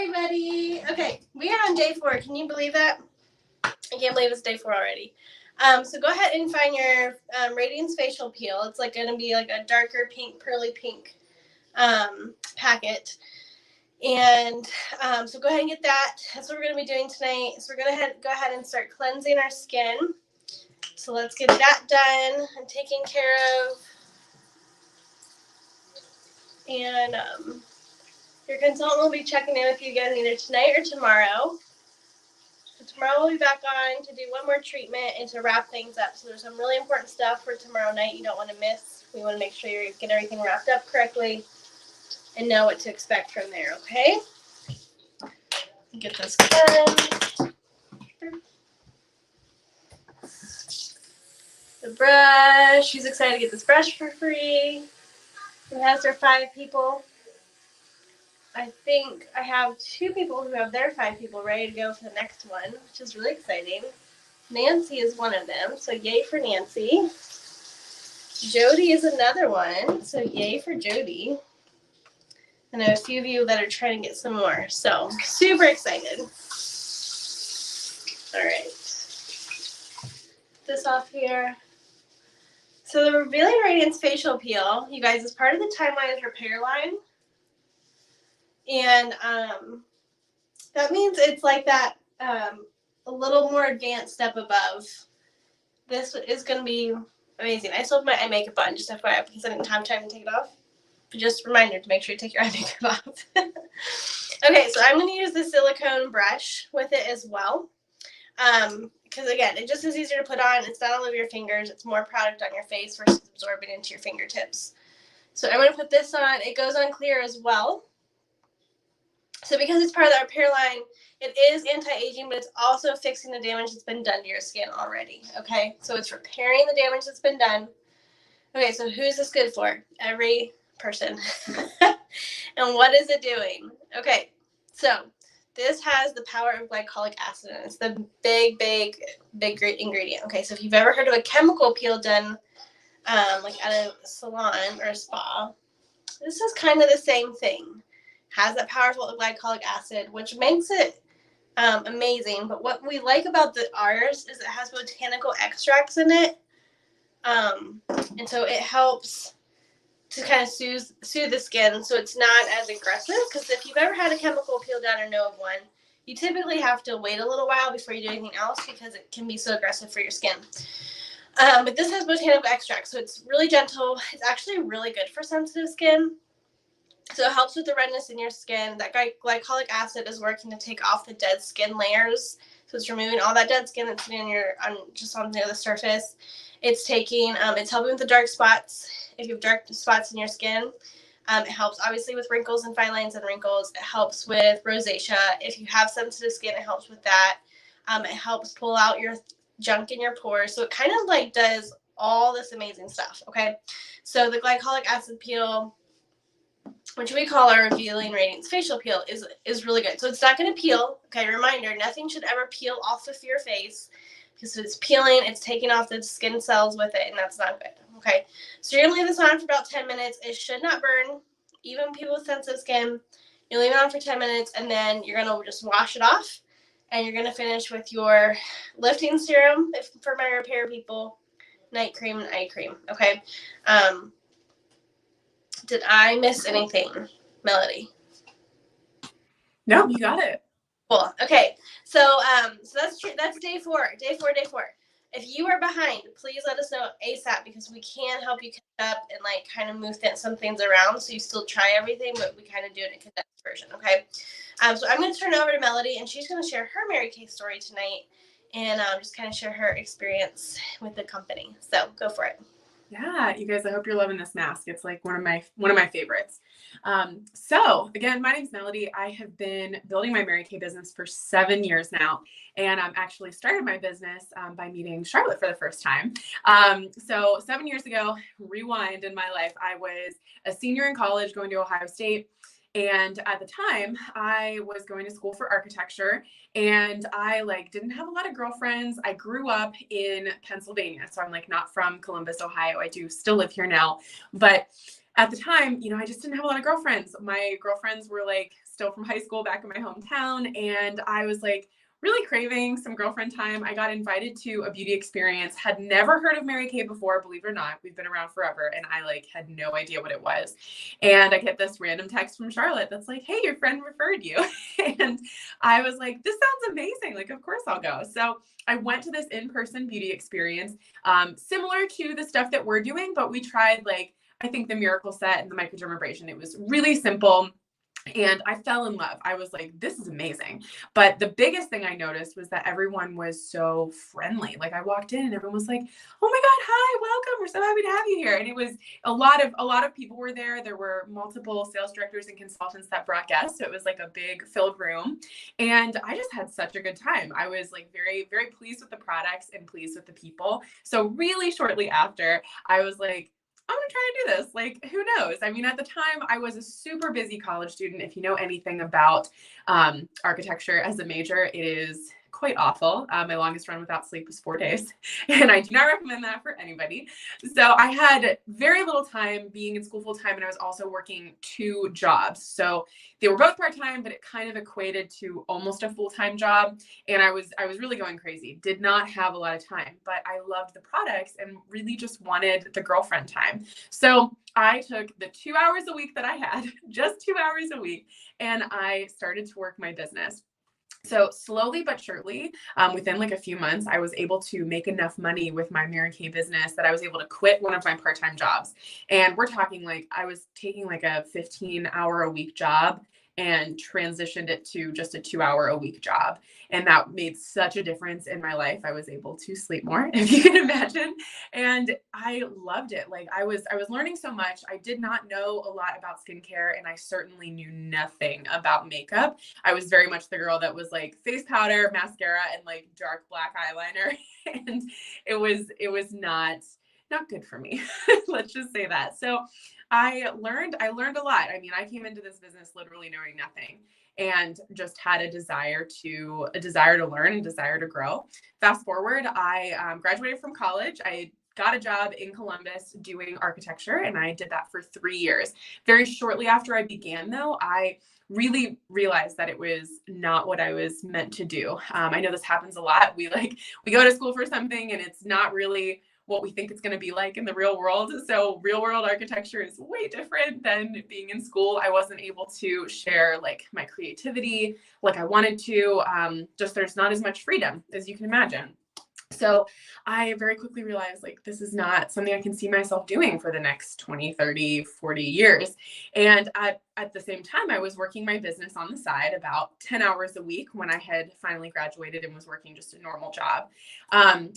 everybody. Okay, we are on day 4. Can you believe that? I can't believe it's day 4 already. So go ahead and find your Radiance facial peel. It's like going to be like a darker pink, pearly pink packet. And so go ahead and get that. That's what we're going to be doing tonight. So we're going to go ahead and start cleansing our skin. So let's get that done and taken care of. And your consultant will be checking in with you again either tonight or tomorrow. So tomorrow we'll be back on to do one more treatment and to wrap things up. So there's some really important stuff for tomorrow night you don't want to miss. We want to make sure you get everything wrapped up correctly and know what to expect from there, okay? Get this cleansed. The brush. She's excited to get this brush for free. Who has their 5 people? I think I have 2 people who have their 5 people ready to go for the next one, which is really exciting. Nancy is one of them, so yay for Nancy. Jody is another one, so yay for Jody. And I have a few of you that are trying to get some more, so super excited. All right. This off here. So the Revealing Radiance Facial Peel, you guys, is part of the Timelines Repair line. And that means it's like that a little more advanced step above. This is going to be amazing. I still have my eye makeup on, just FYI, because I didn't have time to take it off. But just a reminder to make sure you take your eye makeup off. Okay, so I'm going to use the silicone brush with it as well. Because again, it just is easier to put on. It's not all over your fingers. It's more product on your face versus absorbing into your fingertips. So I'm going to put this on. It goes on clear as well. So because it's part of the repair line, it is anti-aging, but it's also fixing the damage that's been done to your skin already, okay? So it's repairing the damage that's been done. Okay, so who's this good for? Every person. And what is it doing? Okay, so this has the power of glycolic acid, and it's the big ingredient. Okay, so if you've ever heard of a chemical peel done like at a salon or a spa, this is kind of the same thing. Has that powerful glycolic acid, which makes it amazing. But what we like about ours is it has botanical extracts in it. And so it helps to kind of soothe the skin so it's not as aggressive. Because if you've ever had a chemical peel done or know of one, you typically have to wait a little while before you do anything else because it can be so aggressive for your skin. But this has botanical extracts, so it's really gentle. It's actually really good for sensitive skin. So it helps with the redness in your skin. That glycolic acid is working to take off the dead skin layers. So it's removing all that dead skin that's sitting just on the surface. It's helping with the dark spots. If you have dark spots in your skin, it helps obviously with wrinkles and fine lines and wrinkles. It helps with rosacea. If you have sensitive skin, it helps with that. It helps pull out your junk in your pores. So it kind of like does all this amazing stuff. Okay. So the glycolic acid peel, which we call our Revealing Radiance Facial Peel, is really good. So it's not going to peel. Okay, reminder, nothing should ever peel off of your face because if it's peeling, it's taking off the skin cells with it, and that's not good. Okay, so you're going to leave this on for about 10 minutes. It should not burn, even people with sensitive skin. You leave it on for 10 minutes, and then you're going to just wash it off, and you're going to finish with your lifting serum for my repair people, night cream, and eye cream. Okay. Did I miss anything, Melody? No, you got it. Cool. Okay. So that's day 4. Day 4. If you are behind, please let us know ASAP because we can help you catch up and like kind of move some things around so you still try everything, but we kind of do it in a condensed version. Okay. So I'm going to turn it over to Melody, and she's going to share her Mary Kay story tonight and just kind of share her experience with the company. So go for it. Yeah, you guys, I hope you're loving this mask. It's like one of my favorites. So again, my name's Melody. I have been building my Mary Kay business for 7 years now, and I'm actually started my business by meeting Charlotte for the first time. So 7 years ago, rewind in my life, I was a senior in college going to Ohio State. And at the time, I was going to school for architecture, and I didn't have a lot of girlfriends. I grew up in Pennsylvania, so I'm not from Columbus, Ohio. I do still live here now, but at the time, I just didn't have a lot of girlfriends. My girlfriends were like still from high school back in my hometown. And I was like really craving some girlfriend time. I got invited to a beauty experience, had never heard of Mary Kay before, believe it or not. We've been around forever. And I like had no idea what it was. And I get this random text from Charlotte that's like, hey, your friend referred you. And I was like, this sounds amazing. Like, of course I'll go. So I went to this in-person beauty experience, similar to the stuff that we're doing, but we tried like, I think the miracle set and the microdermabrasion. It was really simple. And I fell in love. I was like, this is amazing. But the biggest thing I noticed was that everyone was so friendly. Like I walked in and everyone was like, oh my God, hi, welcome. We're so happy to have you here. And it was a lot of people were there. There were multiple sales directors and consultants that brought guests. So it was like a big filled room. And I just had such a good time. I was like very, very pleased with the products and pleased with the people. So really shortly after, I was like, I'm going to try and do this. Like, who knows? I mean, at the time, I was a super busy college student. If you know anything about architecture as a major, it is quite awful. My longest run without sleep was 4 days, and I do not recommend that for anybody. So I had very little time being in school full time, and I was also working 2 jobs. So they were both part-time, but it kind of equated to almost a full-time job. And I was really going crazy, did not have a lot of time, but I loved the products and really just wanted the girlfriend time. So I took the 2 hours a week that I had, just 2 hours a week, and I started to work my business. So slowly but surely, within like a few months, I was able to make enough money with my Mary Kay business that I was able to quit one of my part-time jobs. And we're talking like I was taking like a 15-hour-a-week job and transitioned it to just a 2-hour-a-week job. And that made such a difference in my life. I was able to sleep more, if you can imagine. And I loved it. Like I was learning so much. I did not know a lot about skincare, and I certainly knew nothing about makeup. I was very much the girl that was like face powder, mascara, and like dark black eyeliner. And it was not good for me. Let's just say that. So I learned a lot. I mean, I came into this business literally knowing nothing and just had a desire to learn and desire to grow. Fast forward, I graduated from college. I got a job in Columbus doing architecture, and I did that for 3 years. Very shortly after I began, though, I really realized that it was not what I was meant to do. I know this happens a lot. We go to school for something and it's not really what we think it's going to be like in the real world. So real world architecture is way different than being in school. I wasn't able to share like my creativity like I wanted to. Just there's not as much freedom as you can imagine. So I very quickly realized like this is not something I can see myself doing for the next 20, 30, 40 years. And at the same time, I was working my business on the side about 10 hours a week when I had finally graduated and was working just a normal job.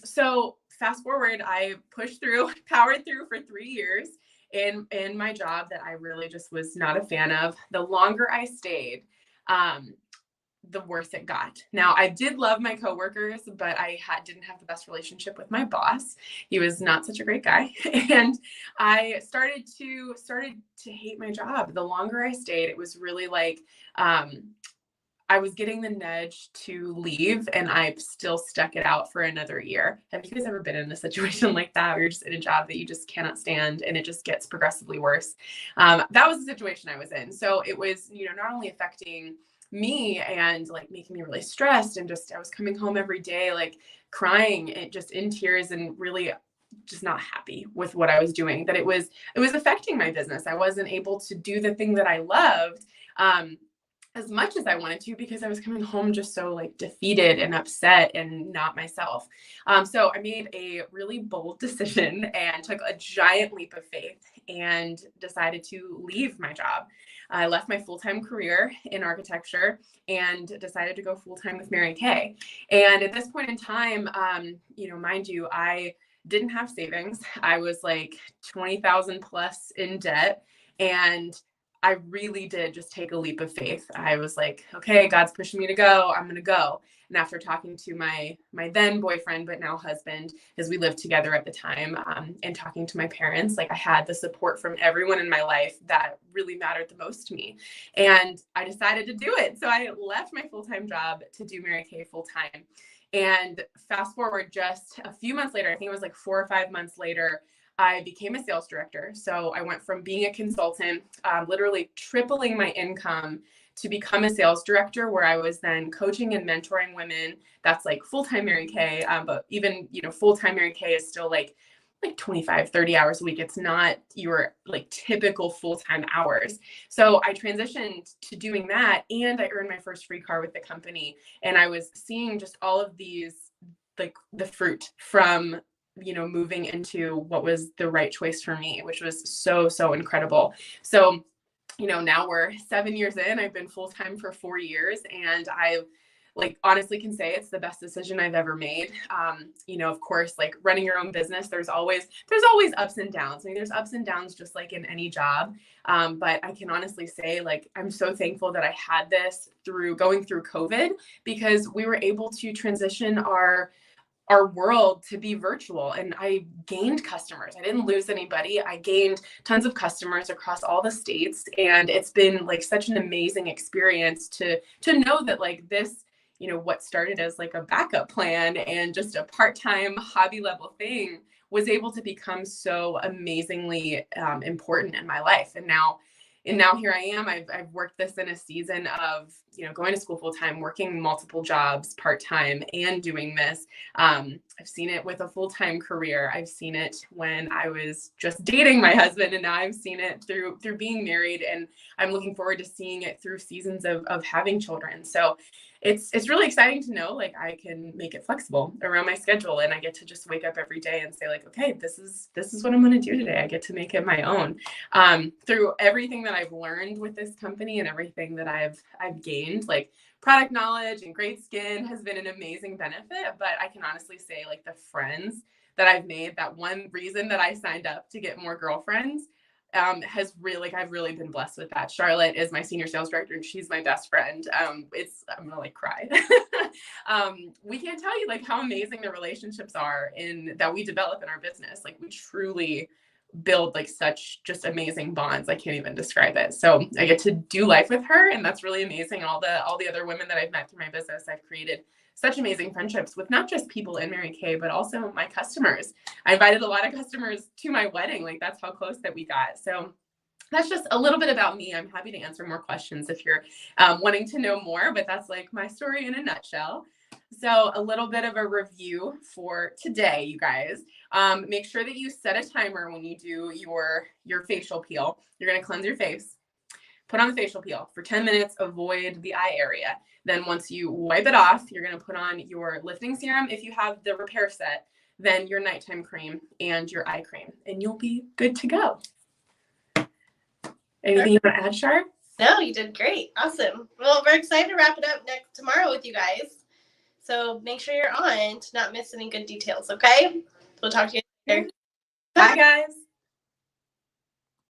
So fast forward, I pushed through, powered through for 3 years in my job that I really just was not a fan of. The longer I stayed, the worse it got. Now, I did love my coworkers, but I didn't have the best relationship with my boss. He was not such a great guy. And I started to hate my job. The longer I stayed, it was really like, I was getting the nudge to leave, and I still stuck it out for another year. Have you guys ever been in a situation like that where you're just in a job that you just cannot stand and it just gets progressively worse? That was the situation I was in. So it was, not only affecting me and like making me really stressed, and just I was coming home every day like crying and just in tears and really just not happy with what I was doing, that it was affecting my business. I wasn't able to do the thing that I loved as much as I wanted to, because I was coming home just so like defeated and upset and not myself. So I made a really bold decision and took a giant leap of faith and decided to leave my job. I left my full-time career in architecture and decided to go full-time with Mary Kay. And at this point in time, mind you, I didn't have savings. I was like 20,000 plus in debt. And I really did just take a leap of faith. I was like, okay, God's pushing me to go. I'm going to go. And after talking to my then boyfriend, but now husband, because we lived together at the time, and talking to my parents, like I had the support from everyone in my life that really mattered the most to me. And I decided to do it. So I left my full-time job to do Mary Kay full-time. And fast forward just a few months later, I think it was like 4 or 5 months later, I became a sales director. So I went from being a consultant, literally tripling my income to become a sales director, where I was then coaching and mentoring women. That's like full-time Mary Kay. But even, full-time Mary Kay is still like 25, 30 hours a week. It's not your like typical full-time hours. So I transitioned to doing that, and I earned my first free car with the company. And I was seeing just all of these, like the fruit from, moving into what was the right choice for me, which was so, so incredible. So, now we're 7 years in. I've been full-time for 4 years, and I've honestly can say it's the best decision I've ever made. Of course, like running your own business, there's always ups and downs. I mean, there's ups and downs just like in any job. But I can honestly say, like, I'm so thankful that I had this through going through COVID, because we were able to transition our world to be virtual, and I gained customers. I didn't lose anybody. I gained tons of customers across all the states, and it's been like such an amazing experience to know that like this, what started as like a backup plan and just a part-time hobby level thing was able to become so amazingly important in my life. And now here I am. I've worked this in a season of, going to school full time, working multiple jobs part-time, and doing this. I've seen it with a full-time career. I've seen it when I was just dating my husband, and now I've seen it through being married, and I'm looking forward to seeing it through seasons of having children. So it's really exciting to know like I can make it flexible around my schedule, and I get to just wake up every day and say like, okay, this is what I'm going to do today. I get to make it my own. Through everything that I've learned with this company and everything that I've gained, like product knowledge and great skin has been an amazing benefit. But I can honestly say like the friends that I've made, that one reason that I signed up to get more girlfriends, has really, I've really been blessed with that. Charlotte is my senior sales director, and she's my best friend. I'm gonna like cry. We can't tell you like how amazing the relationships are that we develop in our business. Like we truly build like such just amazing bonds. I can't even describe it. So I get to do life with her, and that's really amazing. All the other women that I've met through my business, I've created such amazing friendships with not just people in Mary Kay, but also my customers. I invited a lot of customers to my wedding. Like that's how close that we got. So that's just a little bit about me. I'm happy to answer more questions if you're wanting to know more, but that's like my story in a nutshell. So a little bit of a review for today, you guys. Make sure that you set a timer when you do your facial peel. You're going to cleanse your face. Put on the facial peel for 10 minutes, avoid the eye area. Then once you wipe it off, you're going to put on your lifting serum. If you have the repair set, then your nighttime cream and your eye cream, and you'll be good to go. Anything you want to add, Shar? No, you did great. Awesome. Well, we're excited to wrap it up tomorrow with you guys. So make sure you're on to not miss any good details, okay? We'll talk to you later. Bye, guys.